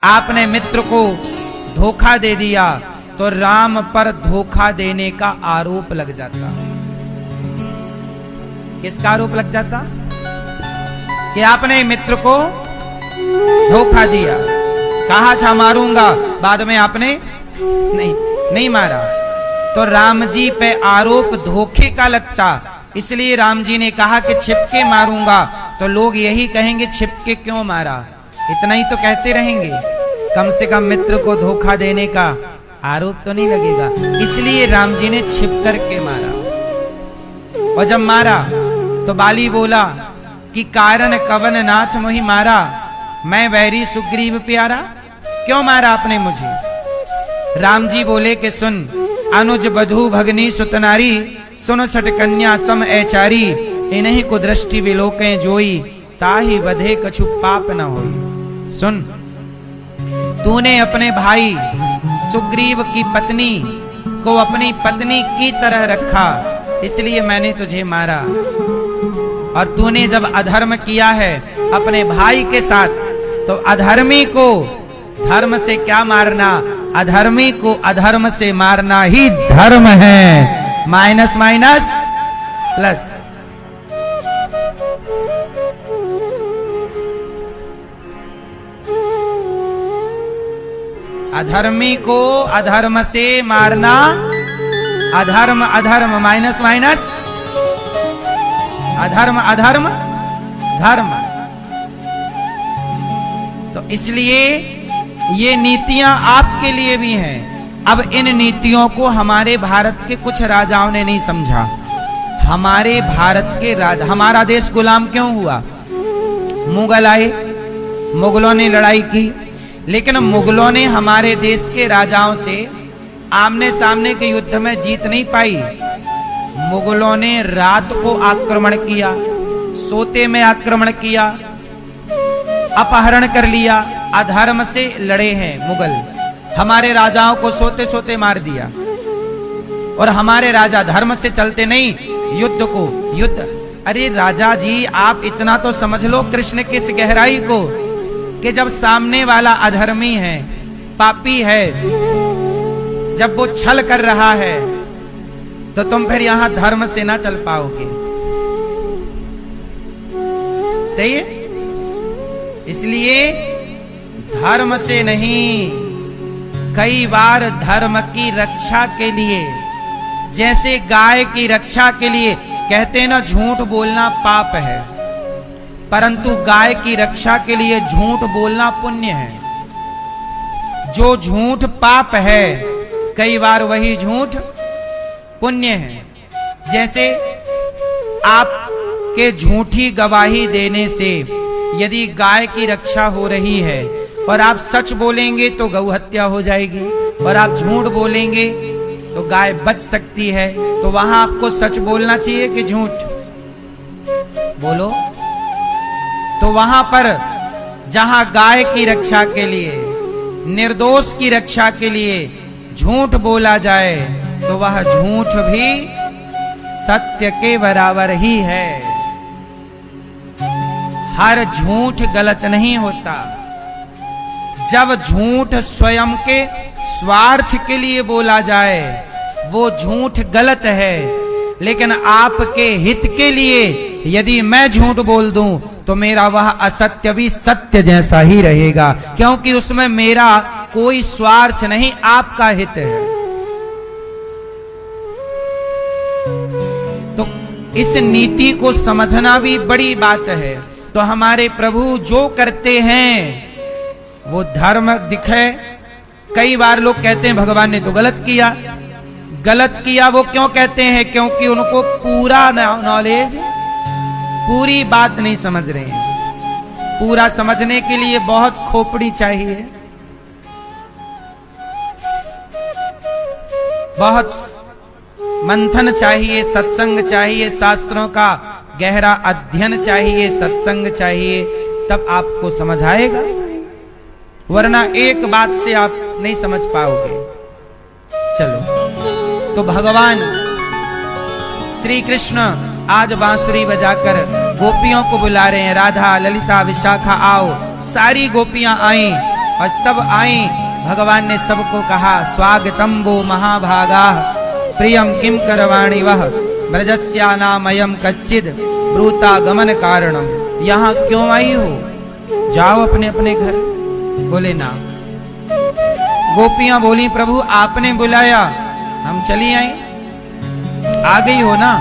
आपने मित्र को धोखा दे दिया तो राम पर धोखा देने का आरोप लग जाता। किसका आरोप लग जाता? कि आपने मित्र को धोखा दिया, कहा था मारूंगा, बाद में आपने नहीं मारा, तो राम जी पे आरोप धोखे का लगता। इसलिए राम जी ने कहा कि छिपके मारूंगा, तो लोग यही कहेंगे छिपके क्यों मारा, इतना ही तो कहते रहेंगे, कम से कम मित्र को धोखा देने का आरोप तो नहीं लगेगा। इसलिए राम जी ने छिप करके मारा। और जब मारा तो बाली बोला कि कारण कवन नाच मोहि मारा, मैं वैरी सुग्रीव प्यारा, क्यों मारा आपने मुझे? राम जी बोले कि सुन, अनुज बधू भगनी सुतनारी, सुन सट कन्या सम ऐचारी, इन्हीं को दृष्टि विलोकें जोई, ताहि बधे कछु पाप न होई। सुन, तूने अपने भाई सुग्रीव की पत्नी को अपनी पत्नी की तरह रखा, इसलिए मैंने तुझे मारा। और तूने जब अधर्म किया है अपने भाई के साथ, तो अधर्मी को धर्म से क्या मारना, अधर्मी को अधर्म से मारना ही धर्म है। Minus minus plus. अधर्मी को अधर्म से मारना, अधर्म अधर्म माइनस माइनस, अधर्म अधर्म धर्म। तो इसलिए ये नीतियां आपके लिए भी हैं। अब इन नीतियों को हमारे भारत के कुछ राजाओं ने नहीं समझा। हमारे भारत के राजा, हमारा देश गुलाम क्यों हुआ? मुगल आए, मुगलों ने लड़ाई की, लेकिन मुगलों ने हमारे देश के राजाओं से आमने सामने के युद्ध में जीत नहीं पाई। मुगलों ने रात को आक्रमण किया, सोते में आक्रमण किया, अपहरण कर लिया, अधर्म से लड़े हैं मुगल। हमारे राजाओं को सोते सोते मार दिया। और हमारे राजा धर्म से चलते नहीं, युद्ध को युद्ध। अरे राजा जी, आप इतना तो समझ लो कृष्ण की इस गहराई को, कि जब सामने वाला अधर्मी है, पापी है, जब वो छल कर रहा है, तो तुम फिर यहां धर्म से ना चल पाओगे। सही है? इसलिए धर्म से नहीं, कई बार धर्म की रक्षा के लिए, जैसे गाय की रक्षा के लिए कहते ना झूठ बोलना पाप है, परंतु गाय की रक्षा के लिए झूठ बोलना पुण्य है। जो झूठ पाप है, कई बार वही झूठ पुण्य है। जैसे आपके झूठी गवाही देने से यदि गाय की रक्षा हो रही है, और आप सच बोलेंगे तो गौ हत्या हो जाएगी, और आप झूठ बोलेंगे तो गाय बच सकती है, तो वहां आपको सच बोलना चाहिए कि झूठ? बोलो। तो वहां पर जहां गाय की रक्षा के लिए, निर्दोष की रक्षा के लिए झूठ बोला जाए, तो वह झूठ भी सत्य के बराबर ही है। हर झूठ गलत नहीं होता। जब झूठ स्वयं के स्वार्थ के लिए बोला जाए, वो झूठ गलत है। लेकिन आपके हित के लिए यदि मैं झूठ बोल दूं, तो मेरा वह असत्य भी सत्य जैसा ही रहेगा, क्योंकि उसमें मेरा कोई स्वार्थ नहीं, आपका हित है। तो इस नीति को समझना भी बड़ी बात है। तो हमारे प्रभु जो करते हैं वो धर्म दिखे। कई बार लोग कहते हैं भगवान ने तो गलत किया। गलत किया वो क्यों कहते हैं? क्योंकि उनको पूरा नॉलेज, पूरी बात नहीं समझ रहे हैं। पूरा समझने के लिए बहुत खोपड़ी चाहिए, बहुत मंथन चाहिए, सत्संग चाहिए, शास्त्रों का गहरा अध्ययन चाहिए, सत्संग चाहिए, तब आपको समझ आएगा। वरना एक बात से आप नहीं समझ पाओगे। चलो, तो भगवान श्री कृष्ण आज बांसुरी बजाकर गोपियों को बुला रहे हैं। राधा, ललिता, विशाखा आओ। सारी गोपियां आईं और सब आई। भगवान ने सबको कहा स्वागतम वो महाभागा प्रियम किम करवाणी वह ब्रजस्यानामयम कच्चिद ब्रूता गमन कारणम। यहाँ क्यों आई हो, जाओ अपने अपने घर। बोले ना। गोपियां बोली प्रभु आपने बुलाया, हम चली आई, आ गई हो ना,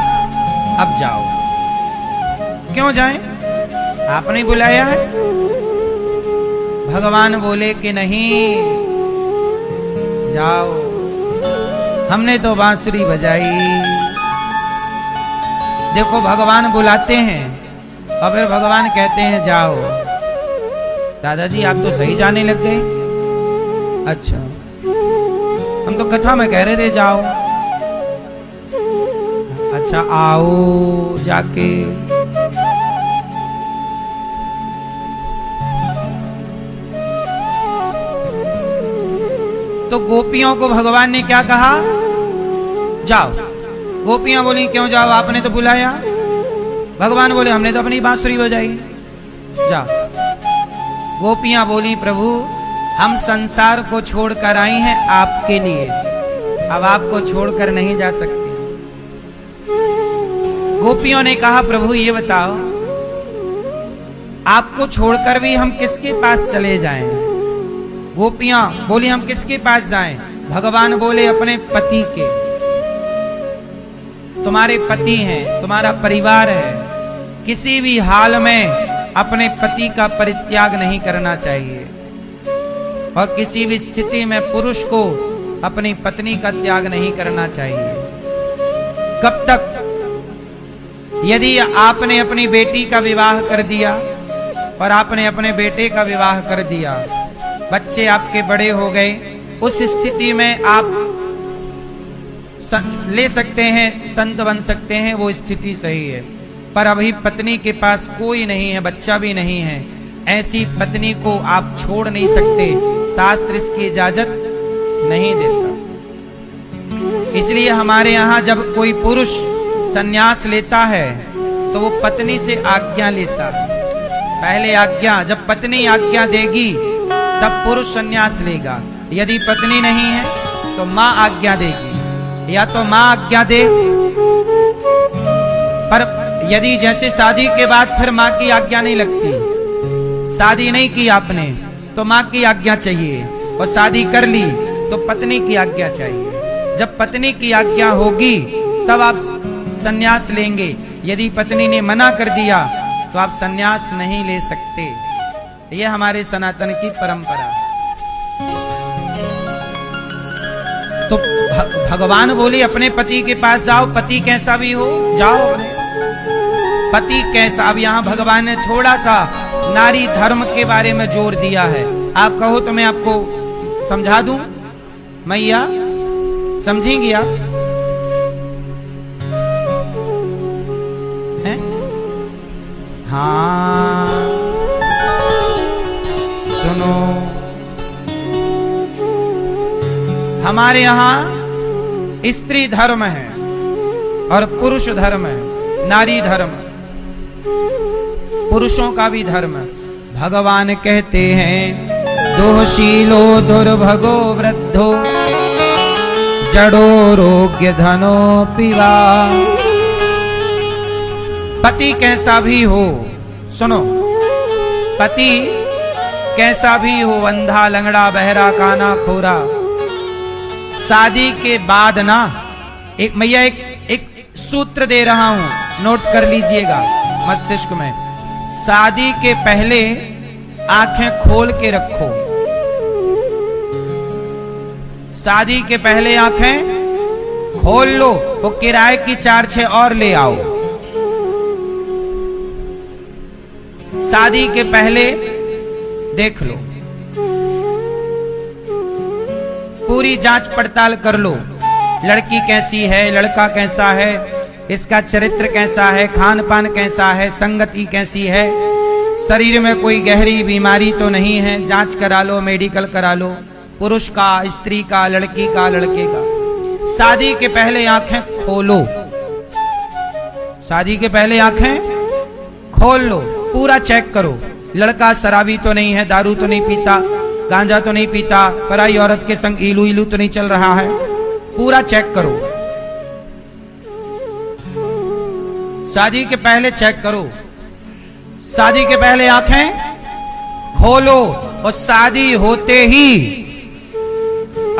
अब जाओ। क्यों जाएं, आपने बुलाया है। भगवान बोले कि नहीं, जाओ, हमने तो बांसुरी बजाई। देखो भगवान बुलाते हैं और फिर भगवान कहते हैं जाओ। दादाजी आप तो सही जाने लग गए। अच्छा, हम तो कथा में कह रहे थे जाओ। अच्छा आओ जाके। तो गोपियों को भगवान ने क्या कहा, जाओ। गोपियां बोली क्यों जाओ, आपने तो बुलाया। भगवान बोले हमने तो अपनी बांसुरी बजाई, जाओ। गोपियां बोली प्रभु हम संसार को छोड़कर आई हैं आपके लिए, अब आपको छोड़कर नहीं जा सकती। गोपियों ने कहा प्रभु ये बताओ आपको छोड़कर भी हम किसके पास चले जाएं। गोपियां बोली हम किसके पास जाएं। भगवान बोले अपने पति के। तुम्हारे पति हैं, तुम्हारा परिवार है, किसी भी हाल में अपने पति का परित्याग नहीं करना चाहिए। और किसी भी स्थिति में पुरुष को अपनी पत्नी का त्याग नहीं करना चाहिए। कब तक, यदि आपने अपनी बेटी का विवाह कर दिया और आपने अपने बेटे का विवाह कर दिया, बच्चे आपके बड़े हो गए, उस स्थिति में आप ले सकते हैं, संत बन सकते हैं, वो स्थिति सही है। पर अभी पत्नी के पास कोई नहीं है, बच्चा भी नहीं है, ऐसी पत्नी को आप छोड़ नहीं सकते, शास्त्र इसकी इजाजत नहीं देता। इसलिए हमारे यहाँ जब कोई पुरुष संन्यास लेता है तो वो पत्नी से आज्ञा लेता है। पहले आज्ञा, जब पत्नी आज्ञा देगी तब पुरुष संन्यास लेगा। यदि पत्नी नहीं है तो माँ आज्ञा देगी, या तो माँ आज्ञा दे। पर यदि जैसे शादी के बाद फिर माँ की आज्ञा नहीं लगती, शादी नहीं की आपने तो माँ की आज्ञा चाहिए, और शादी कर ली तो पत्नी की आज्ञा चाहिए। जब पत्नी की आज्ञा होगी तब आप संन्यास लेंगे। यदि पत्नी ने मना कर दिया तो आप संन्यास नहीं ले सकते। यह हमारे सनातन की परंपरा। तो भगवान बोले अपने पति के पास जाओ, पति कैसा भी हो जाओ। पति कैसा, अब यहाँ भगवान ने थोड़ा सा नारी धर्म के बारे में जोर दिया है। आप कहो तो मैं आपको समझा दूं, मैया समझेंगी आप? हैं? हाँ सुनो, हमारे यहाँ स्त्री धर्म है और पुरुष धर्म है, नारी धर्म, पुरुषों का भी धर्म। भगवान कहते हैं दोषीलो दुर्भगो वृद्धो जड़ो रोग्य धनो पिवा। पति कैसा भी हो, सुनो, पति कैसा भी हो, अंधा लंगड़ा बहरा काना खोरा, शादी के बाद ना, एक मैया एक सूत्र दे रहा हूं, नोट कर लीजिएगा मस्तिष्क में। शादी के पहले आंखें खोल के रखो, शादी के पहले आंखें खोल लो, वो किराए की 4-6 और ले आओ। शादी के पहले देख लो, पूरी जांच पड़ताल कर लो, लड़की कैसी है, लड़का कैसा है, इसका चरित्र कैसा है, खान पान कैसा है, संगति कैसी है, शरीर में कोई गहरी बीमारी तो नहीं है, जांच करा लो, मेडिकल करा लो, पुरुष का, स्त्री का, लड़की का, लड़के का। शादी के पहले आंखें खोलो, शादी के पहले आंखें खोल लो, पूरा चेक करो, लड़का शराबी तो नहीं है, दारू तो नहीं पीता, गांजा तो नहीं पीता, पराई औरत के संग इलू इलू तो नहीं चल रहा है, पूरा चेक करो। शादी के पहले चेक करो, शादी के पहले आंखें खोलो और शादी होते ही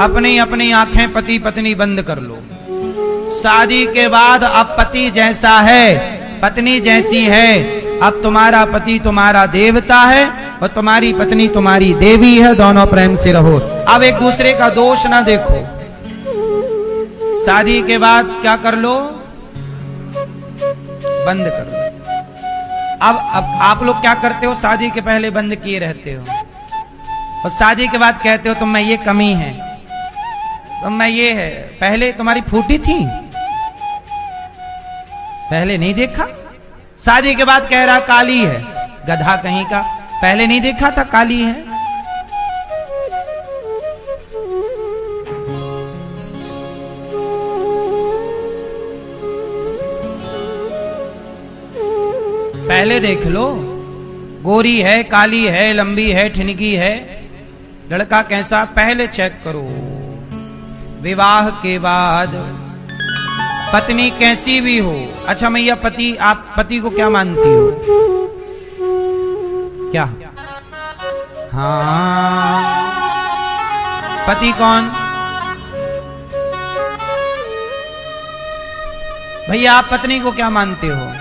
अपनी अपनी आंखें पति पत्नी बंद कर लो। शादी के बाद अब पति जैसा है, पत्नी जैसी है, अब तुम्हारा पति तुम्हारा देवता है और तुम्हारी पत्नी तुम्हारी देवी है, दोनों प्रेम से रहो। अब एक दूसरे का दोष ना देखो। शादी के बाद क्या कर लो, बंद कर लो। अब आप लोग क्या करते हो, शादी के पहले बंद किए रहते हो और शादी के बाद कहते हो तुम में ये कमी है, तुम में ये है। पहले तुम्हारी फूटी थी, पहले नहीं देखा। शादी के बाद कह रहा काली है, गधा कहीं का, पहले नहीं देखा था काली है। पहले देख लो, गोरी है, काली है, लंबी है, ठिनकी है, लड़का कैसा, पहले चेक करो। विवाह के बाद पत्नी कैसी भी हो। अच्छा मैया पति, आप पति को क्या मानती हो, क्या? हाँ, पति कौन? भैया आप पत्नी को क्या मानते हो?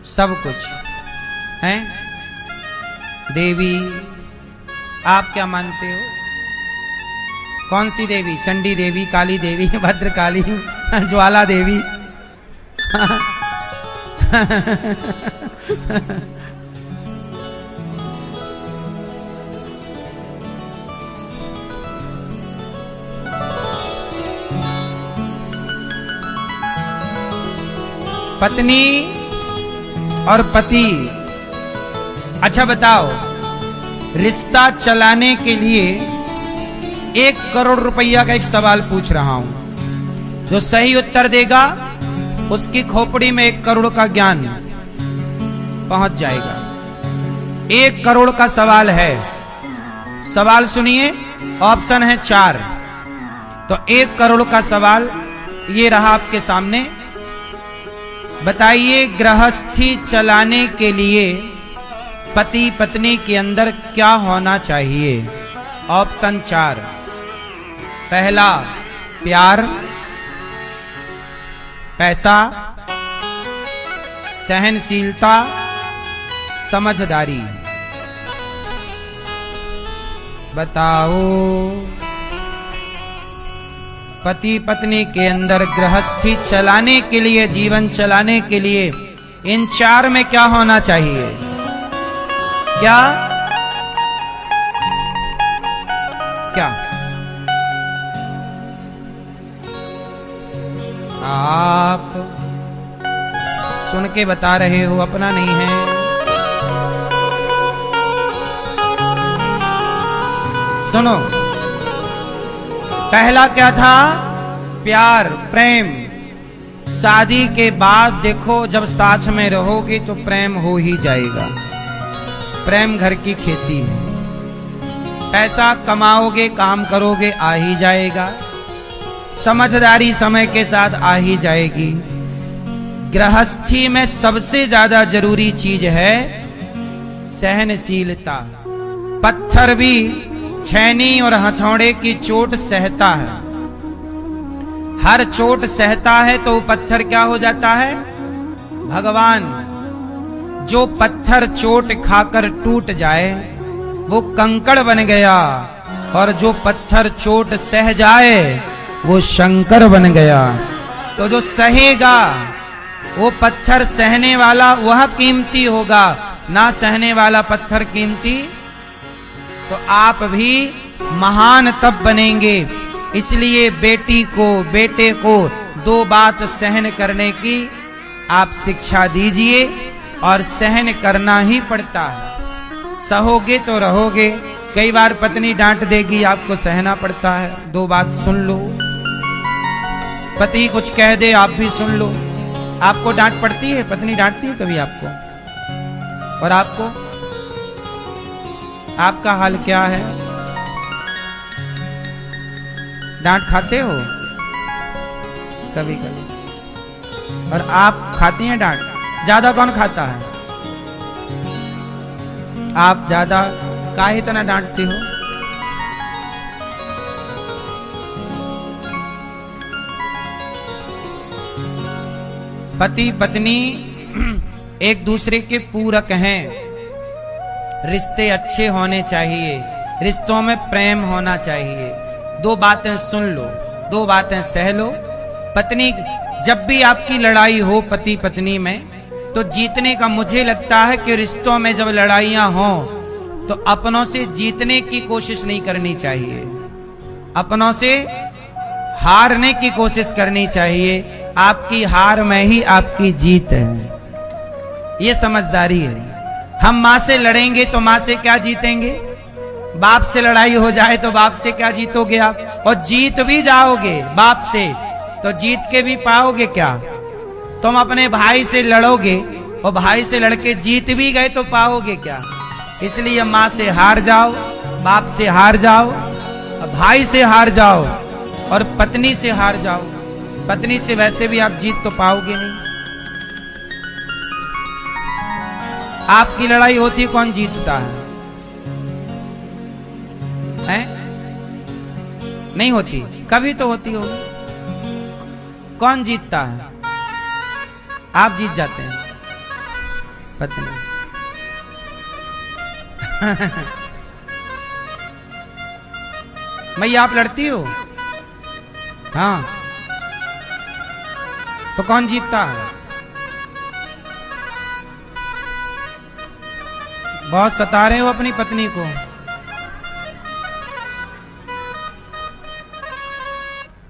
सब कुछ हैं, देवी। आप क्या मानते हो? कौन सी देवी? चंडी देवी, काली देवी, भद्रकाली, ज्वाला देवी। पत्नी और पति। अच्छा बताओ, रिश्ता चलाने के लिए 1 करोड़ रुपया का एक सवाल पूछ रहा हूं, जो सही उत्तर देगा उसकी खोपड़ी में 1 करोड़ का ज्ञान पहुंच जाएगा। 1 करोड़ का सवाल है। सवाल सुनिए, ऑप्शन है 4। तो 1 करोड़ का सवाल ये रहा आपके सामने। बताइए, गृहस्थी चलाने के लिए पति पत्नी के अंदर क्या होना चाहिए? ऑप्शन 4। पहला, प्यार, पैसा, सहनशीलता, समझदारी। बताओ, पति पत्नी के अंदर गृहस्थी चलाने के लिए, जीवन चलाने के लिए इन 4 में क्या होना चाहिए? क्या क्या आप सुन के बता रहे हो, अपना नहीं है। सुनो, पहला क्या था? प्यार, प्रेम। शादी के बाद देखो, जब साथ में रहोगे तो प्रेम हो ही जाएगा। प्रेम घर की खेती है। पैसा कमाओगे, काम करोगे, आ ही जाएगा। समझदारी समय के साथ आ ही जाएगी। गृहस्थी में सबसे ज्यादा जरूरी चीज है सहनशीलता। पत्थर भी छैनी और हथौड़े की चोट सहता है। हर चोट सहता है तो वो पत्थर क्या हो जाता है? भगवान। जो पत्थर चोट खाकर टूट जाए वो कंकड़ बन गया, और जो पत्थर चोट सह जाए वो शंकर बन गया। तो जो सहेगा वो पत्थर सहने वाला वह कीमती होगा, ना सहने वाला पत्थर कीमती। तो आप भी महान तब बनेंगे। इसलिए बेटी को, बेटे को 2 बात सहन करने की आप शिक्षा दीजिए, और सहन करना ही पड़ता है। सहोगे तो रहोगे। कई बार पत्नी डांट देगी, आपको सहना पड़ता है। 2 बात सुन लो। पति कुछ कह दे, आप भी सुन लो। आपको डांट पड़ती है, पत्नी डांटती है कभी आपको? और आपको? आपका हाल क्या है? डांट खाते हो कभी कभी? और आप खाती हैं डांट? ज्यादा कौन खाता है? आप ज्यादा काहे इतना डांटते हो? पति पत्नी एक दूसरे के पूरक हैं। रिश्ते अच्छे होने चाहिए, रिश्तों में प्रेम होना चाहिए। दो बातें सुन लो, दो बातें सह लो। पत्नी, जब भी आपकी लड़ाई हो पति पत्नी में, तो जीतने का, मुझे लगता है कि रिश्तों में जब लड़ाइयां हों तो अपनों से जीतने की कोशिश नहीं करनी चाहिए, अपनों से हारने की कोशिश करनी चाहिए। आपकी हार में ही आपकी जीत है, ये समझदारी है। हम माँ से लड़ेंगे तो माँ से क्या जीतेंगे? बाप से लड़ाई हो जाए तो बाप से क्या जीतोगे आप? और जीत भी जाओगे बाप से तो जीत के भी पाओगे क्या? तुम अपने भाई से लड़ोगे और भाई से लड़के जीत भी गए तो पाओगे क्या? इसलिए माँ से हार जाओ, बाप से हार जाओ, भाई से हार जाओ और पत्नी से हार जाओ। पत्नी से वैसे भी आप जीत तो पाओगे नहीं। आपकी लड़ाई होती है, कौन जीतता है? हैं? नहीं होती, कभी तो होती होगी। कौन जीतता है? आप जीत जाते हैं, पत्नी। मैया आप लड़ती हो? हाँ, तो कौन जीतता है? बहुत सता रहे हो अपनी पत्नी को।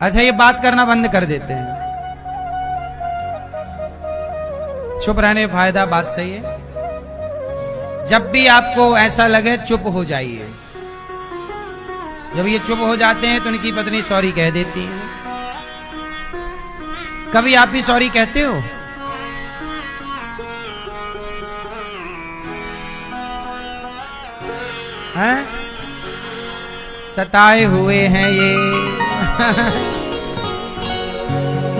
अच्छा, ये बात करना बंद कर देते हैं। चुप रहने में फायदा, बात सही है। जब भी आपको ऐसा लगे चुप हो जाइए। जब ये चुप हो जाते हैं तो उनकी पत्नी सॉरी कह देती है। कभी आप भी सॉरी कहते हो? हैं? सताए हुए हैं ये।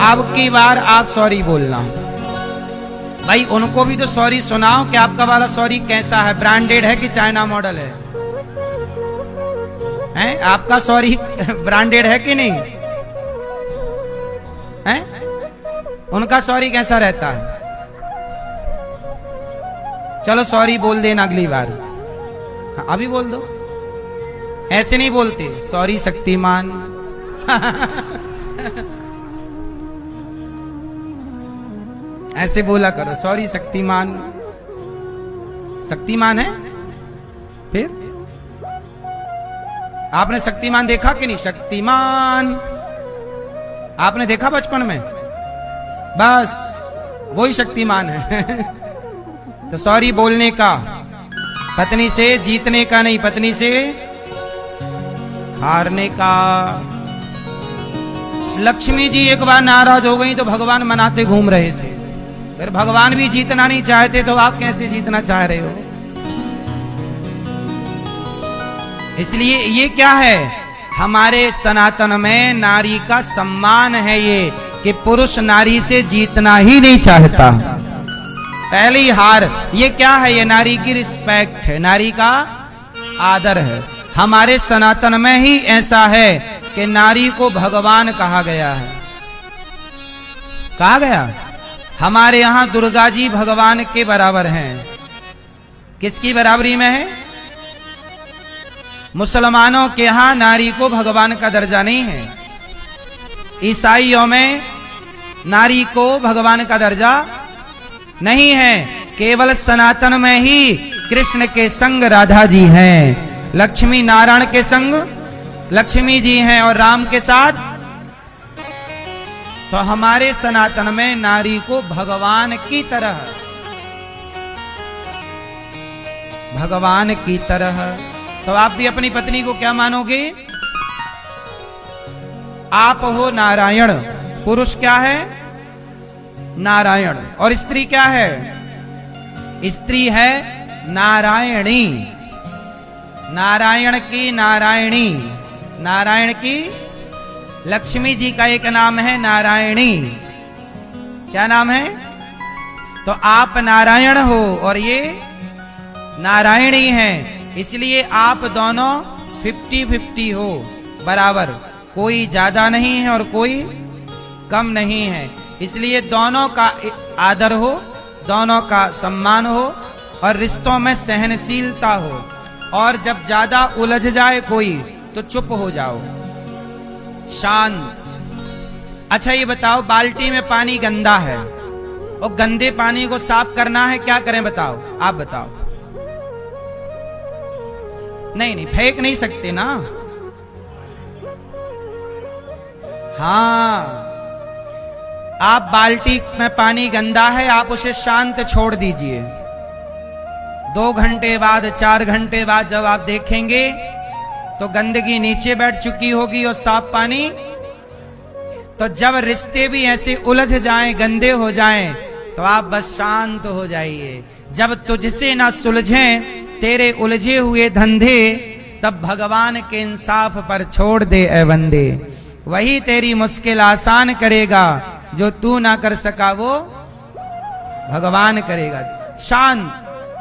अब की बार आप सॉरी बोलना भाई। उनको भी तो सॉरी सुनाओ कि आपका वाला सॉरी कैसा है, ब्रांडेड है कि चाइना मॉडल है? हैं? आपका सॉरी ब्रांडेड है कि नहीं हैं? उनका सॉरी कैसा रहता है? चलो सॉरी बोल देना अगली बार। हाँ, अभी बोल दो। ऐसे नहीं बोलते, सॉरी शक्तिमान। ऐसे बोला करो, सॉरी शक्तिमान। शक्तिमान है? फिर आपने शक्तिमान देखा कि नहीं? शक्तिमान आपने देखा बचपन में? बस वही शक्तिमान है। तो सॉरी बोलने का, पत्नी से जीतने का नहीं, पत्नी से हारने का। लक्ष्मी जी एक बार नाराज हो गई तो भगवान मनाते घूम रहे थे। फिर भगवान भी जीतना नहीं चाहते तो आप कैसे जीतना चाह रहे हो? इसलिए ये क्या है, हमारे सनातन में नारी का सम्मान है ये, कि पुरुष नारी से जीतना ही नहीं चाहता। पहली हार ये क्या है? ये नारी की रिस्पेक्ट है, नारी का आदर है। हमारे सनातन में ही ऐसा है कि नारी को भगवान कहा गया है। कहा गया? हमारे यहां दुर्गा जी भगवान के बराबर हैं। किसकी बराबरी में है? मुसलमानों के यहां नारी को भगवान का दर्जा नहीं है। ईसाइयों में नारी को भगवान का दर्जा नहीं है। केवल सनातन में ही कृष्ण के संग राधा जी हैं, लक्ष्मी नारायण के संग लक्ष्मी जी हैं और राम के साथ। तो हमारे सनातन में नारी को भगवान की तरह, भगवान की तरह। तो आप भी अपनी पत्नी को क्या मानोगे? आप हो नारायण, पुरुष क्या है? नारायण। और स्त्री क्या है? स्त्री है नारायणी। नारायण की नारायणी, नारायण की लक्ष्मी जी का एक नाम है नारायणी। क्या नाम है? तो आप नारायण हो और ये नारायणी हैं, इसलिए आप दोनों 50-50 हो, बराबर, कोई ज्यादा नहीं है और कोई कम नहीं है। इसलिए दोनों का आदर हो, दोनों का सम्मान हो और रिश्तों में सहनशीलता हो। और जब ज्यादा उलझ जाए कोई तो चुप हो जाओ, शांत। अच्छा ये बताओ, बाल्टी में पानी गंदा है और गंदे पानी को साफ करना है, क्या करें बताओ? आप बताओ। नहीं, फेंक नहीं सकते ना। हाँ, आप बाल्टी में पानी गंदा है, आप उसे शांत छोड़ दीजिए। 2 घंटे बाद, 4 घंटे बाद जब आप देखेंगे तो गंदगी नीचे बैठ चुकी होगी और साफ पानी। तो जब रिश्ते भी ऐसे उलझ जाएं, गंदे हो जाएं, तो आप बस शांत हो जाइए। जब तुझसे ना सुलझें तेरे उलझे हुए धंधे, तब भगवान के इंसाफ पर छोड़ दे ए बंदे। वही तेरी मुश्किल आसान करेगा, जो तू ना कर सका वो भगवान करेगा। शांत,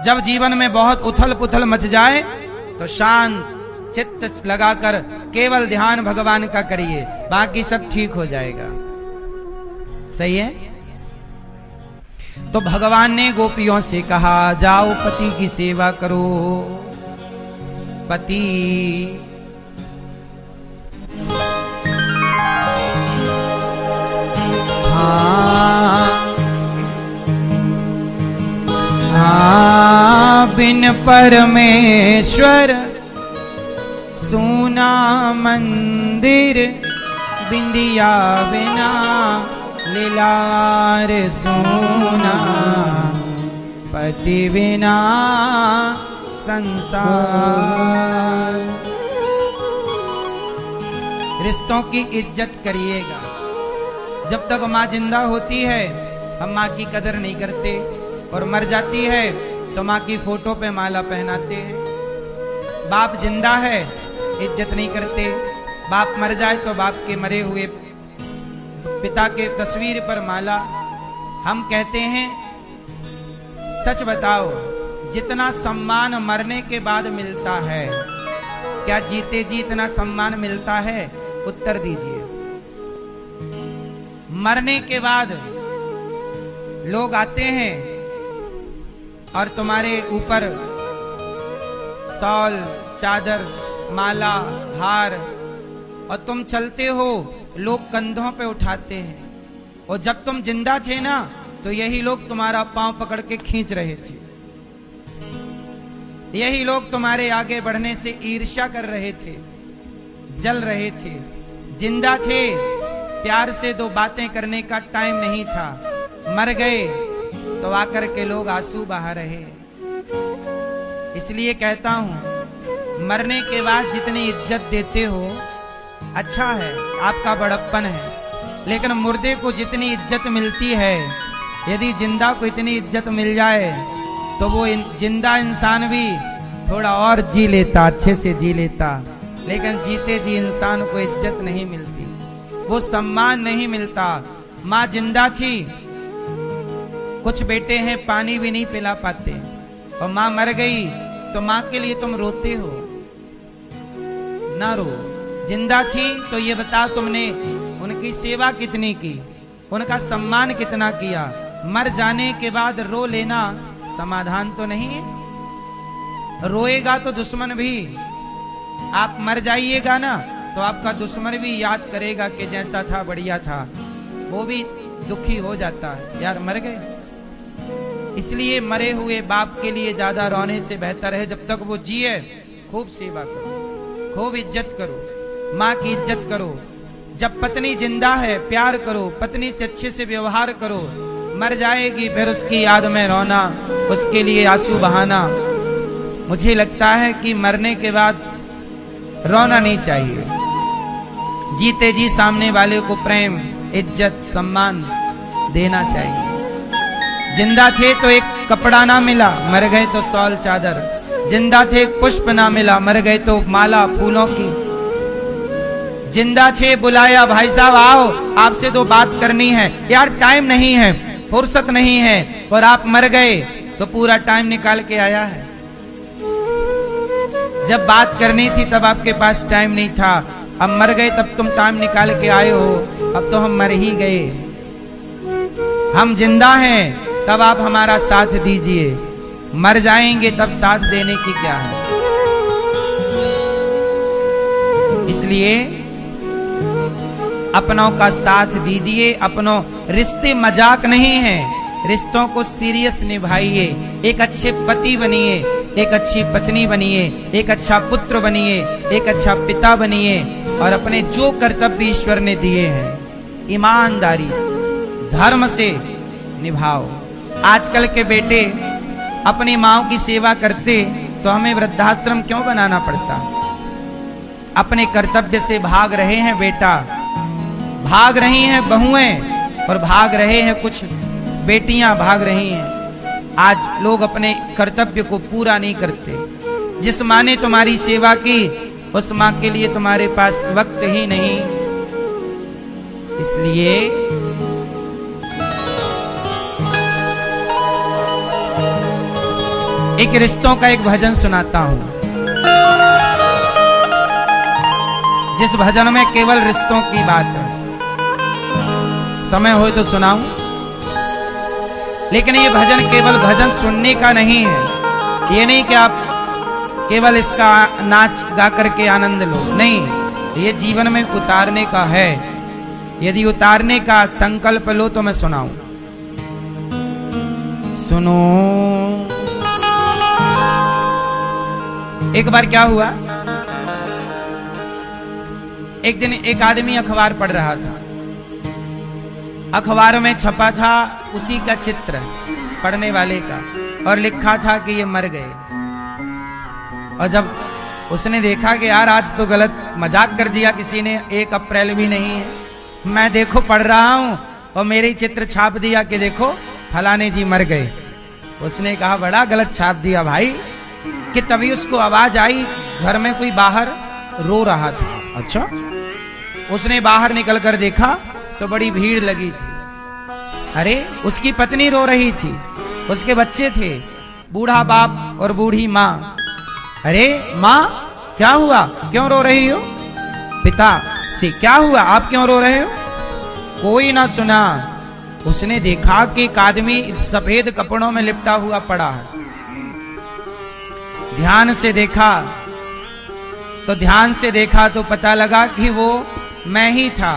जब जीवन में बहुत उथल पुथल मच जाए तो शांत चित्त लगाकर केवल ध्यान भगवान का करिए, बाकी सब ठीक हो जाएगा। सही है? तो भगवान ने गोपियों से कहा, जाओ पति की सेवा करो। पति बिन परमेश्वर सूना मंदिर, बिंदिया बिना लीलार सोना, पति बिना संसार। रिश्तों की इज्जत करिएगा। जब तक माँ जिंदा होती है हम माँ की कदर नहीं करते, और मर जाती है तो माँ की फोटो पे माला पहनाते हैं। बाप जिंदा है इज्जत नहीं करते, बाप मर जाए तो बाप के मरे हुए पिता के तस्वीर पर माला। हम कहते हैं, सच बताओ, जितना सम्मान मरने के बाद मिलता है, क्या जीते जी इतना सम्मान मिलता है? उत्तर दीजिए। मरने के बाद लोग आते हैं और तुम्हारे ऊपर शॉल, चादर, माला, हार, और तुम चलते हो, लोग कंधों पे उठाते हैं। और जब तुम जिंदा थे ना, तो यही लोग तुम्हारा पांव पकड़ के खींच रहे थे, यही लोग तुम्हारे आगे बढ़ने से ईर्ष्या कर रहे थे, जल रहे थे। जिंदा थे, प्यार से 2 बातें करने का टाइम नहीं था। मर गए तो आकर के लोग आंसू बहा रहे। इसलिए कहता हूं, मरने के बाद जितनी इज्जत देते हो अच्छा है, आपका बड़प्पन है, लेकिन मुर्दे को जितनी इज्जत मिलती है, यदि जिंदा को इतनी इज्जत मिल जाए तो वो जिंदा इंसान भी थोड़ा और जी लेता, अच्छे से जी लेता। लेकिन जीते जी इंसान को इज्जत नहीं मिलती, वो सम्मान नहीं मिलता। माँ जिंदा थी, कुछ बेटे हैं पानी भी नहीं पिला पाते, और माँ मर गई तो माँ के लिए तुम रोते हो? ना रो। जिंदा थी तो ये बता, तुमने उनकी सेवा कितनी की, उनका सम्मान कितना किया। मर जाने के बाद रो लेना समाधान तो नहीं है। रोएगा तो दुश्मन भी, आप मर जाइएगा ना तो आपका दुश्मन भी याद करेगा कि जैसा था बढ़िया था, वो भी दुखी हो जाता है, यार मर गए। इसलिए मरे हुए बाप के लिए ज्यादा रोने से बेहतर है, जब तक वो जिए खूब सेवा करो, खूब इज्जत करो, माँ की इज्जत करो। जब पत्नी जिंदा है प्यार करो, पत्नी से अच्छे से व्यवहार करो। मर जाएगी फिर उसकी याद में रोना, उसके लिए आंसू बहाना। मुझे लगता है कि मरने के बाद रोना नहीं चाहिए। जीते जी सामने वाले को प्रेम, इज्जत, सम्मान देना चाहिए। जिंदा थे तो एक कपड़ा ना मिला, मर गए तो शॉल, चादर। जिंदा थे पुष्प ना मिला, मर गए तो माला फूलों की। जिंदा थे बुलाया, भाई साहब आओ आपसे तो बात करनी है। यार टाइम नहीं है, फुर्सत नहीं है। और आप मर गए तो पूरा टाइम निकाल के आया है। जब बात करनी थी तब आपके पास टाइम नहीं था, अब मर गए तब तुम टाइम निकाल के आए हो। अब तो हम मर ही गए, हम जिंदा हैं तब आप हमारा साथ दीजिए, मर जाएंगे तब साथ देने की क्या है। इसलिए अपनों का साथ दीजिए। अपनों रिश्ते मजाक नहीं है, रिश्तों को सीरियस निभाइए। एक अच्छे पति बनिए, एक अच्छी पत्नी बनिए, एक अच्छा पुत्र बनिए, एक अच्छा पिता बनिए और अपने जो कर्तव्य ईश्वर ने दिए हैं ईमानदारी से, धर्म से निभाओ। आजकल के बेटे अपनी माँ की सेवा करते तो हमें वृद्धाश्रम क्यों बनाना पड़ता। अपने कर्तव्य से भाग रहे हैं बेटा, भाग रही हैं बहुएं और भाग रहे हैं कुछ बेटियां भाग रही हैं। आज लोग अपने कर्तव्य को पूरा नहीं करते। जिस माँ ने तुम्हारी सेवा की उस माँ के लिए तुम्हारे पास वक्त ही नहीं। इसलिए एक रिश्तों का एक भजन सुनाता हूं, जिस भजन में केवल रिश्तों की बात है। समय हो तो सुनाऊं, लेकिन ये भजन केवल भजन सुनने का नहीं है। ये नहीं कि आप केवल इसका नाच गा करके आनंद लो, नहीं, ये जीवन में उतारने का है। यदि उतारने का संकल्प लो तो मैं सुनाऊं। सुनो, एक बार क्या हुआ, एक दिन एक आदमी अखबार पढ़ रहा था। अखबार में छपा था उसी का चित्र, पढ़ने वाले का, और लिखा था कि ये मर गए। और जब उसने देखा कि यार आज तो गलत मजाक कर दिया किसी ने, 1 अप्रैल भी नहीं है, मैं देखो पढ़ रहा हूं और मेरे चित्र छाप दिया कि देखो फलाने जी मर गए। उसने कहा बड़ा गलत छाप दिया भाई। कि तभी उसको आवाज आई, घर में कोई बाहर रो रहा था। अच्छा, उसने बाहर निकलकर देखा तो बड़ी भीड़ लगी थी। अरे उसकी पत्नी रो रही थी, उसके बच्चे थे, बूढ़ा बाप और बूढ़ी माँ। अरे माँ क्या हुआ, क्यों रो रही हो? पिता से क्या हुआ, आप क्यों रो रहे हो? कोई ना सुना। उसने देखा कि एक आदमी सफेद कपड़ों में लिपटा हुआ पड़ा है। ध्यान से देखा तो पता लगा कि वो मैं ही था।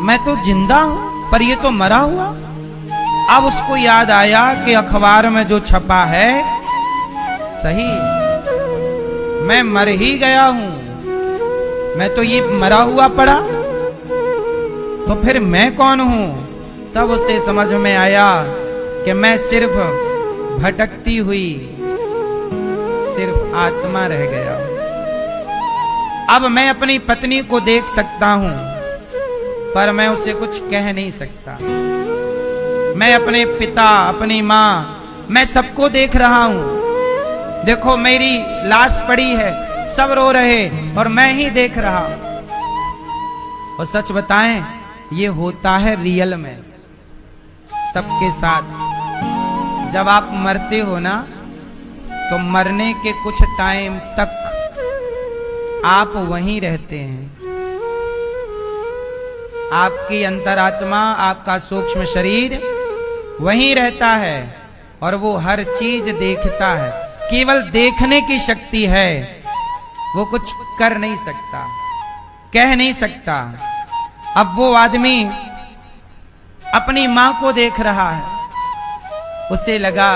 मैं तो जिंदा हूं पर ये तो मरा हुआ। अब उसको याद आया कि अखबार में जो छपा है सही, मैं मर ही गया हूं, मैं तो ये मरा हुआ पड़ा, तो फिर मैं कौन हूं? तब उसे समझ में आया कि मैं सिर्फ भटकती हुई सिर्फ आत्मा रह गया। अब मैं अपनी पत्नी को देख सकता हूं पर मैं उसे कुछ कह नहीं सकता। मैं अपने पिता, अपनी मां, मैं सबको देख रहा हूं। देखो मेरी लाश पड़ी है, सब रो रहे और मैं ही देख रहा। और सच बताएं, ये होता है रियल में सबके साथ। जब आप मरते हो ना तो मरने के कुछ टाइम तक आप वहीं रहते हैं। आपकी अंतरात्मा, आपका सूक्ष्म शरीर वहीं रहता है और वो हर चीज देखता है। केवल देखने की शक्ति है, वो कुछ कर नहीं सकता, कह नहीं सकता। अब वो आदमी अपनी मां को देख रहा है। उसे लगा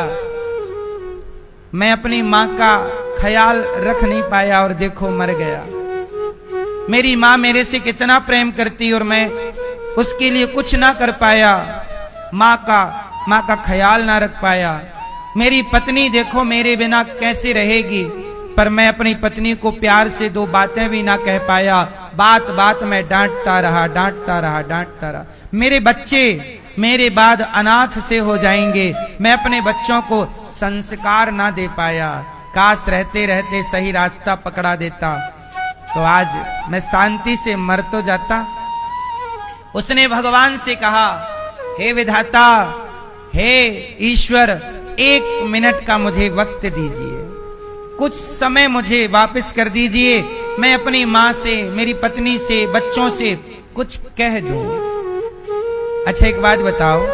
मैं अपनी मां का ख्याल रख नहीं पाया और देखो मर गया। मेरी मां मेरे से कितना प्रेम करती और मैं उसके लिए कुछ ना कर पाया, मां का ख्याल ना रख पाया। मेरी पत्नी देखो मेरे बिना कैसे रहेगी, पर मैं अपनी पत्नी को प्यार से 2 बातें भी ना कह पाया। बात बात में डांटता रहा। मेरे बच्चे मेरे बाद अनाथ से हो जाएंगे। मैं अपने बच्चों को संस्कार ना दे पाया, काश रहते रहते सही रास्ता पकड़ा देता तो आज मैं शांति से मर तो जाता। उसने भगवान से कहा, हे विधाता, हे ईश्वर, 1 मिनट का मुझे वक्त दीजिए, कुछ समय मुझे वापस कर दीजिए, मैं अपनी माँ से, मेरी पत्नी से, बच्चों से कुछ कह दूं। अच्छा एक बात बताओ,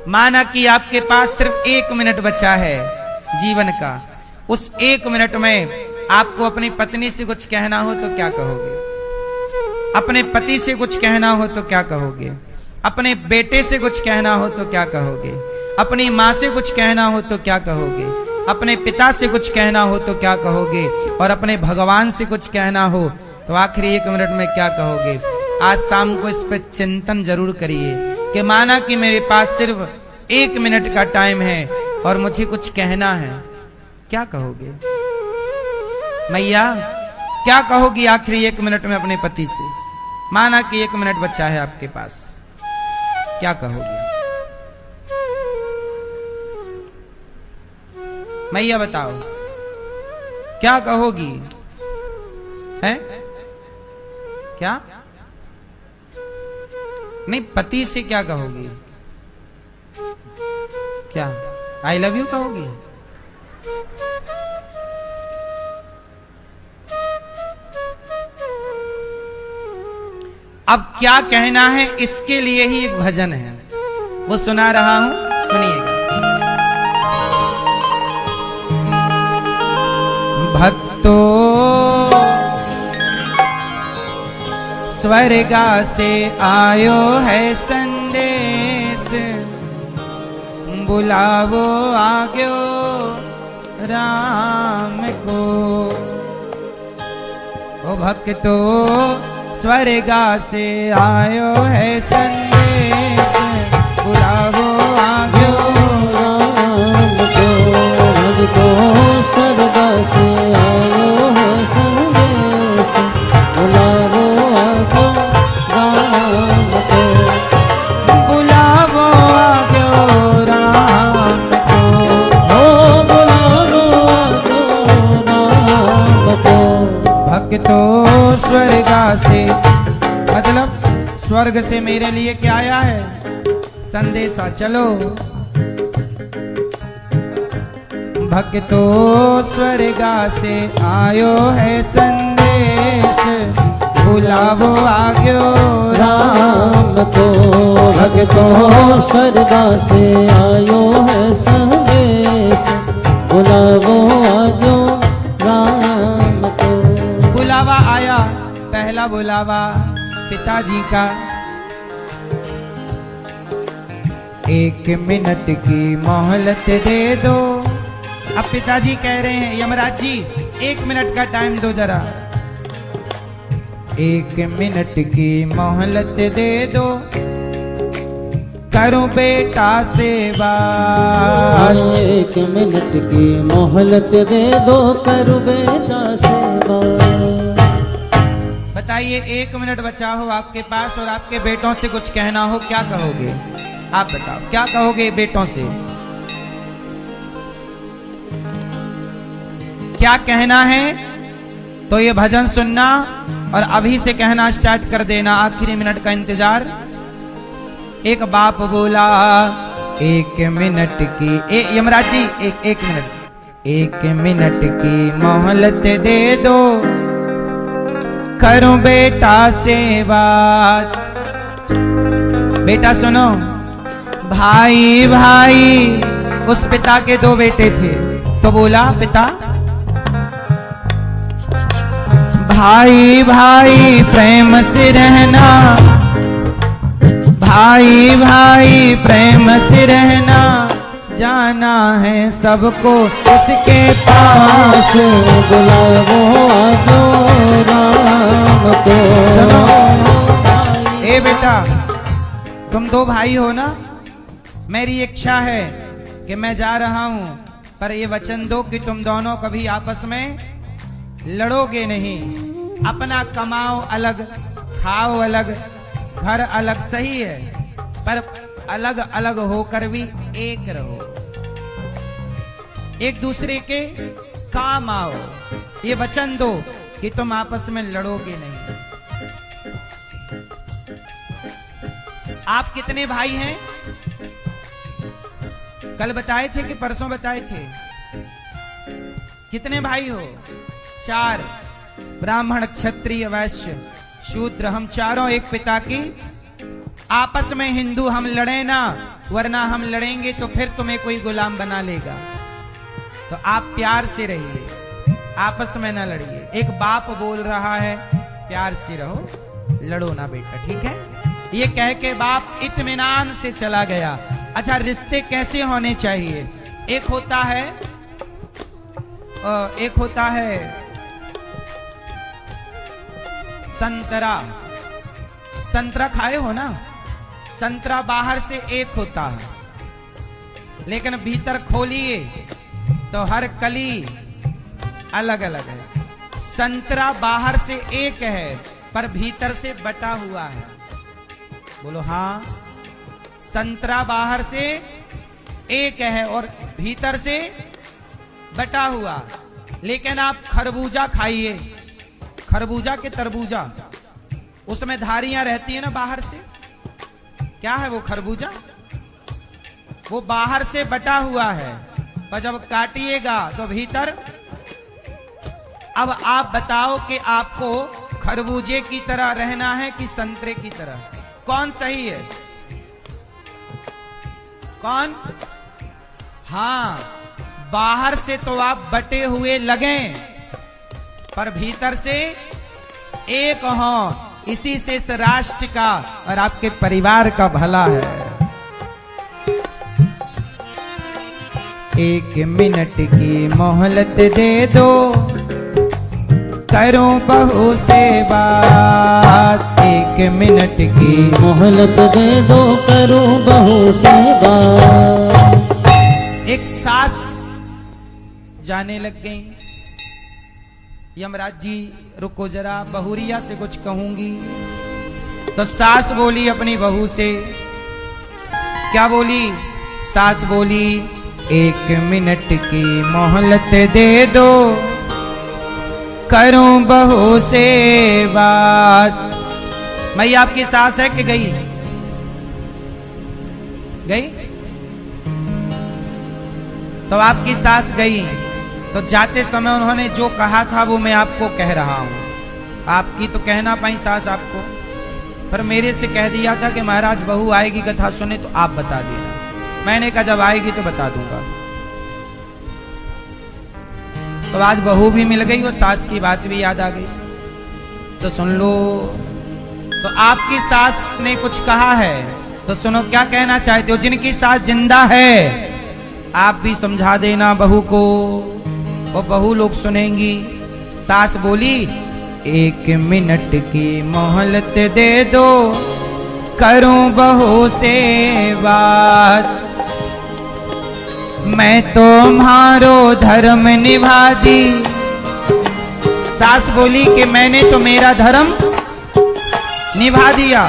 माना कि आपके पास सिर्फ 1 मिनट बचा है जीवन का, उस 1 मिनट में आपको अपनी पत्नी से कुछ कहना हो तो क्या कहोगे? अपने पति से कुछ कहना हो तो क्या कहोगे? अपने बेटे से कुछ कहना हो तो क्या कहोगे? अपनी माँ से कुछ कहना हो तो क्या कहोगे? अपने पिता से कुछ कहना हो तो क्या कहोगे? और अपने भगवान से कुछ कहना हो तो आखिरी 1 मिनट में क्या कहोगे? आज शाम को इस पर चिंतन जरूर करिए कि माना कि मेरे पास सिर्फ 1 मिनट का टाइम है और मुझे कुछ कहना है, क्या कहोगे? मैया क्या कहोगी आखिरी 1 मिनट में अपने पति से? माना कि 1 मिनट बचा है आपके पास, क्या कहोगी? मैया बताओ क्या कहोगी? है क्या? नहीं, पति से क्या कहोगी? क्या आई लव यू कहोगी? अब क्या कहना है इसके लिए ही एक भजन है, वो सुना रहा हूं, सुनिएगा। भक्तो स्वर्गा से आयो है संदेश, बुलावो आग्यो राम को। ओ भक्तो स्वर्गा से आयो है संदेश, बुलावो आग्यो राम को। भक्तो स्वर्गा से आयो है संदेश, बुलावो आग्यो राम को। बुलावो आग्यो राम को, ओ बुलावो आग्यो राम को। भक्तो स्वर्गा से, मतलब स्वर्ग से मेरे लिए क्या आया है? संदेशा। चलो भक्तो स्वर्गा से आयो है संदेश, बुलावो आग्यो राम को। भक्तो स्वर्गा से आयो है संदेश, बुलावो आग्यो राम को। बुलावा आया, पहला बुलावा पिताजी का। 1 मिनट की मोहलत दे दो। अब पिताजी कह रहे हैं, यमराज जी 1 मिनट का टाइम दो जरा, 1 मिनट की मोहलत दे दो, करो बेटा सेवा। 1 मिनट की मोहलत दे दो, करो बेटा सेवा। बताइए 1 मिनट बचा हो आपके पास और आपके बेटों से कुछ कहना हो, क्या कहोगे? आप बताओ क्या कहोगे बेटों से? क्या कहना है? तो ये भजन सुनना और अभी से कहना स्टार्ट कर देना, आखिरी मिनट का इंतजार। एक बाप बोला 1 मिनट की, यमराज जी एक मिनट, 1 मिनट की मोहलत दे दो, करो बेटा सेवा। बेटा सुनो, भाई भाई, उस पिता के 2 बेटे थे, तो बोला पिता, भाई भाई प्रेम से रहना, भाई भाई प्रेम से रहना, जाना है सबको उसके पास, बुलावो आग्यो राम को। ए बेटा, तुम 2 भाई हो ना, मेरी इच्छा है कि मैं जा रहा हूं, पर ये वचन दो कि तुम दोनों कभी आपस में लड़ोगे नहीं। अपना कमाओ अलग, खाओ अलग, घर अलग, सही है, पर अलग अलग होकर भी एक रहो, एक दूसरे के काम आओ। ये वचन दो कि तुम आपस में लड़ोगे नहीं। आप कितने भाई हैं? कल बताए थे कि परसों बताए थे? कितने भाई हो? 4, ब्राह्मण, क्षत्रिय, वैश्य, शूद्र, हम चारों एक पिता की। आपस में हिंदू हम लड़े ना, वरना हम लड़ेंगे तो फिर तुम्हें कोई गुलाम बना लेगा। तो आप प्यार से रहिए, आपस में ना लड़िए। एक बाप बोल रहा है प्यार से रहो, लड़ो ना बेटा, ठीक है? ये कह के बाप इत्मीनान से चला गया। अच्छा, रिश्ते कैसे होने चाहिए? एक होता है संतरा खाए हो ना? संतरा बाहर से एक होता है, लेकिन भीतर खोलिए तो हर कली अलग अलग है। संतरा बाहर से एक है पर भीतर से बटा हुआ है। बोलो हाँ। संतरा बाहर से एक है और भीतर से बटा हुआ। लेकिन आप खरबूजा खाइए, खरबूजा के तरबूजा, उसमें धारियां रहती है ना बाहर से। क्या है वो खरबूजा? वो बाहर से बटा हुआ है, पर जब काटिएगा तो भीतर। अब आप बताओ कि आपको खरबूजे की तरह रहना है कि संतरे की तरह? कौन सही है? कौन? हाँ, बाहर से तो आप बटे हुए लगें पर भीतर से एक हो। इसी से इस राष्ट्र का और आपके परिवार का भला है। 1 मिनट की मोहलत दे दो, करो बहू से बात। 1 मिनट की मोहलत दे दो, करो बहू से बात। एक सास जाने लग गई। यमराज जी रुको जरा, बहुरिया से कुछ कहूंगी। तो सास बोली अपनी बहू से, क्या बोली? सास बोली 1 मिनट की मोहलत दे दो, करूं बहू से बात। मैं आपकी सास है कि गई? गई? तो आपकी सास गई तो जाते समय उन्होंने जो कहा था वो मैं आपको कह रहा हूं। आपकी तो कह ना पाई सास आपको, पर मेरे से कह दिया था कि महाराज बहू आएगी कथा सुने तो आप बता देना। मैंने कहा जब आएगी तो बता दूंगा। तो आज बहू भी मिल गई और सास की बात भी याद आ गई। तो सुन लो, तो आपकी सास ने कुछ कहा है तो सुनो क्या कहना चाहते हो। जिनकी सास जिंदा है आप भी समझा देना बहू को, और बहू लोग सुनेंगी। सास बोली 1 मिनट की मोहलत दे दो, करूं बहू से बात। मैं तुम्हारो धर्म निभा दी। सास बोली कि मैंने तो मेरा धर्म निभा दिया।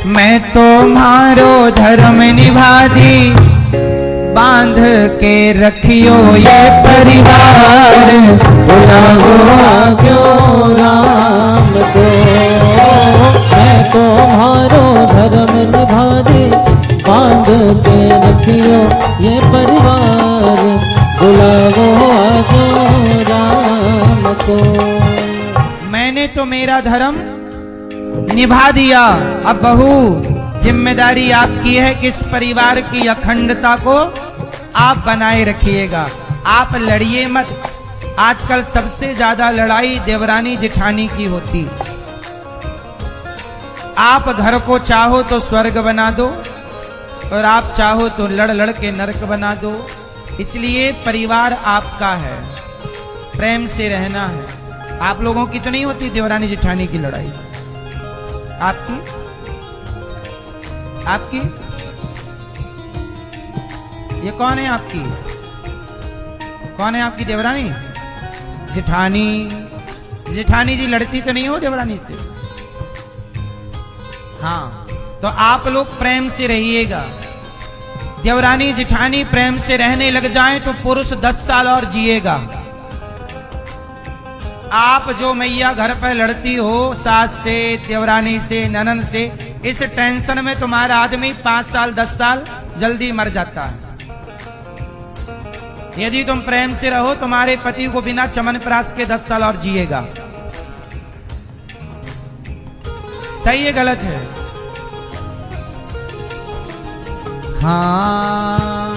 मैं तुम्हारो धर्म निभा दी, बांध के रखियो ये परिवार। बुलाओ क्यों राम को, मैं तुम्हारो धर्म निभा दी, बांध के रखियो ये परिवार। बुलाओ क्यों राम को। मैंने तो मेरा धर्म निभा दिया। अब बहू जिम्मेदारी आपकी है कि इस परिवार की अखंडता को आप बनाए रखिएगा। आप लड़िए मत। आजकल सबसे ज्यादा लड़ाई देवरानी जेठानी की होती। आप घर को चाहो तो स्वर्ग बना दो और आप चाहो तो लड़ लड़ के नरक बना दो। इसलिए परिवार आपका है, प्रेम से रहना है। आप लोगों की तो नहीं होती देवरानी जेठानी की लड़ाई? आपकी? आपकी? ये कौन है आपकी? कौन है आपकी देवरानी? जेठानी। जेठानी जी लड़ती तो नहीं हो देवरानी से? हाँ, तो आप लोग प्रेम से रहिएगा। देवरानी जिठानी प्रेम से रहने लग जाएं तो पुरुष 10 साल और जिएगा। आप जो मैया घर पर लड़ती हो सास से, देवरानी से, ननन से, इस टेंशन में तुम्हारा आदमी 5 साल 10 साल जल्दी मर जाता है। यदि तुम प्रेम से रहो, तुम्हारे पति को बिना चमनप्राश के 10 साल और जिएगा। सही है गलत है? हाँ,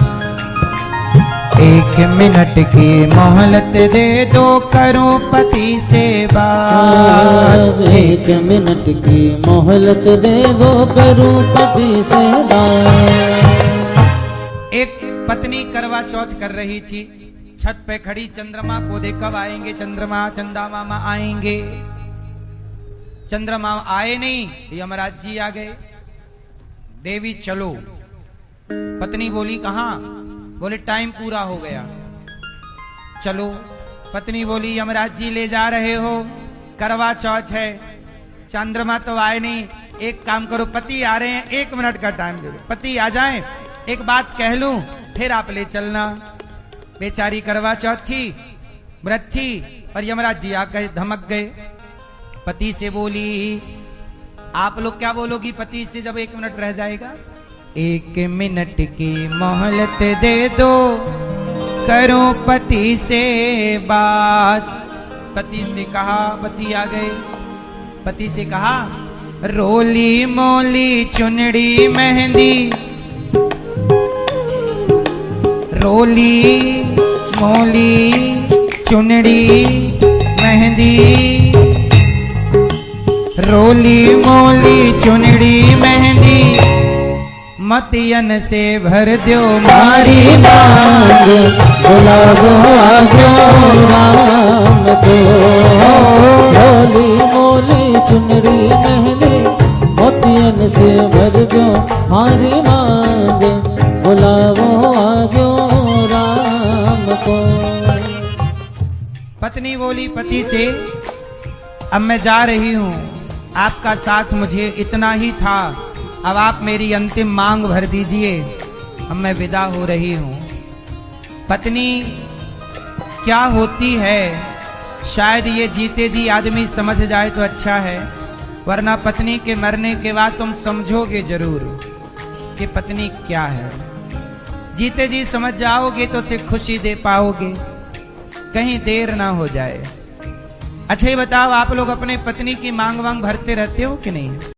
1 मिनट की मोहलत दे दो, करो पति से बात। 1 मिनट की मोहलत दे दो, करूं पति से बात। एक पत्नी करवा चौथ कर रही थी, छत पे खड़ी चंद्रमा को देख, कब आएंगे चंद्रमा, चंदा मामा आएंगे। चंद्रमा आए नहीं, यमराज जी आ गए। देवी चलो। पत्नी बोली कहां? बोले टाइम पूरा हो गया, चलो। पत्नी बोली यमराज जी ले जा रहे हो, करवा चौथ है, चंद्रमा तो आए नहीं, एक काम करो, पति आ रहे हैं, 1 मिनट का टाइम दे दो, पति आ जाएं, एक बात कह लूं, फिर आप ले चलना। बेचारी करवा चौथ थी, व्रत थी, और यमराज जी आ गए, धमक गए। पति से बोली, आप लोग क्या बोलोगी पति से जब 1 मिनट रह जाएगा? 1 मिनट की मोहलत दे दो, करो पति से बात। पति से कहा, पति आ गए, पति से कहा, रोली मोली चुनड़ी मेहंदी, रोली मोली चुनड़ी मेहंदी, रोली मोली चुनड़ी मेहंदी, मतियन से भर दो मारी मांग। बुलावो आजो राम को, रोली मोली चुनरी मेहंदी, मोतियन से भर दो मारी मांग। बुलावो आजो राम को। पत्नी बोली पति से, अब मैं जा रही हूं, आपका साथ मुझे इतना ही था, अब आप मेरी अंतिम मांग भर दीजिए, अब मैं विदा हो रही हूं। पत्नी क्या होती है, शायद ये जीते जी आदमी समझ जाए तो अच्छा है, वरना पत्नी के मरने के बाद तुम समझोगे जरूर कि पत्नी क्या है। जीते जी समझ जाओगे तो उसे खुशी दे पाओगे, कहीं देर ना हो जाए। अच्छा ये बताओ, आप लोग अपने पत्नी की मांग वांग भरते रहते हो कि नहीं?